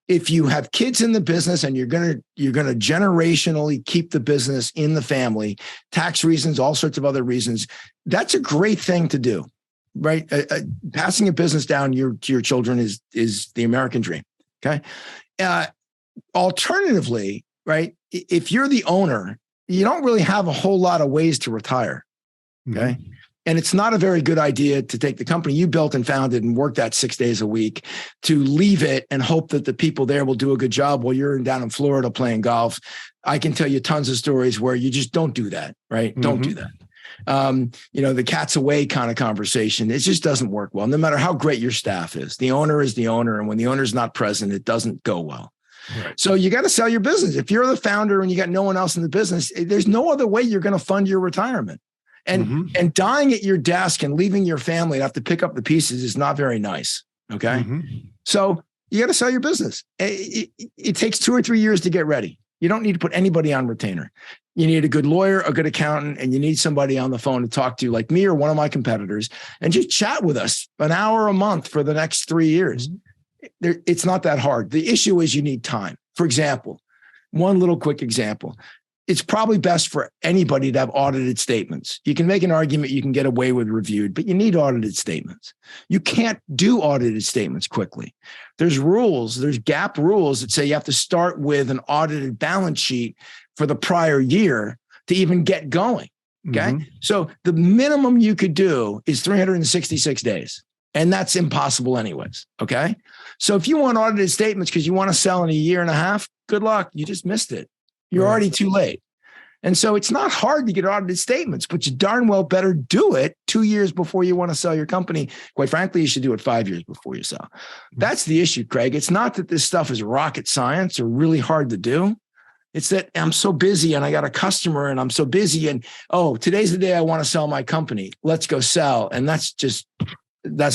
if you have kids in the business and you're gonna generationally keep the business in the family, tax reasons, all sorts of other reasons, that's a great thing to do, right? Passing a business down to your children is the American dream. Okay. Alternatively, right, if you're the owner, you don't really have a whole lot of ways to retire. Okay. Mm-hmm. And it's not a very good idea to take the company you built and founded and worked at 6 days a week to leave it and hope that the people there will do a good job while you're down in Florida playing golf. I can tell you tons of stories where you just don't do that, right? Mm-hmm. Don't do that. The cat's away kind of conversation. It just doesn't work well, no matter how great your staff is. The owner is the owner. And when the owner's not present, it doesn't go well. Right. So you got to sell your business. If you're the founder and you got no one else in the business, there's no other way you're going to fund your retirement. And dying at your desk and leaving your family and have to pick up the pieces is not very nice. Okay. Mm-hmm. So you got to sell your business. It takes 2 or 3 years to get ready. You don't need to put anybody on retainer. You need a good lawyer, a good accountant, and you need somebody on the phone to talk to, like me or one of my competitors, and just chat with us an hour a month for the next 3 years. Mm-hmm. It's not that hard. The issue is you need time. For example, one little quick example. It's probably best for anybody to have audited statements. You can make an argument you can get away with reviewed, but you need audited statements. You can't do audited statements quickly. There's rules, there's GAAP rules that say you have to start with an audited balance sheet for the prior year to even get going. Okay. Mm-hmm. So the minimum you could do is 366 days. And that's impossible anyways. Okay. So if you want audited statements because you want to sell in a year and a half, good luck. You just missed it. You're already too late. And so it's not hard to get audited statements, but you darn well better do it 2 years before you want to sell your company. Quite frankly, you should do it 5 years before you sell. That's the issue, Craig. It's not that this stuff is rocket science or really hard to do. It's that I'm so busy and I got a customer and I'm so busy and, today's the day I want to sell my company. Let's go sell. And that's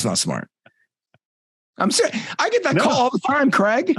not smart. I'm saying I get that call all the time, Craig.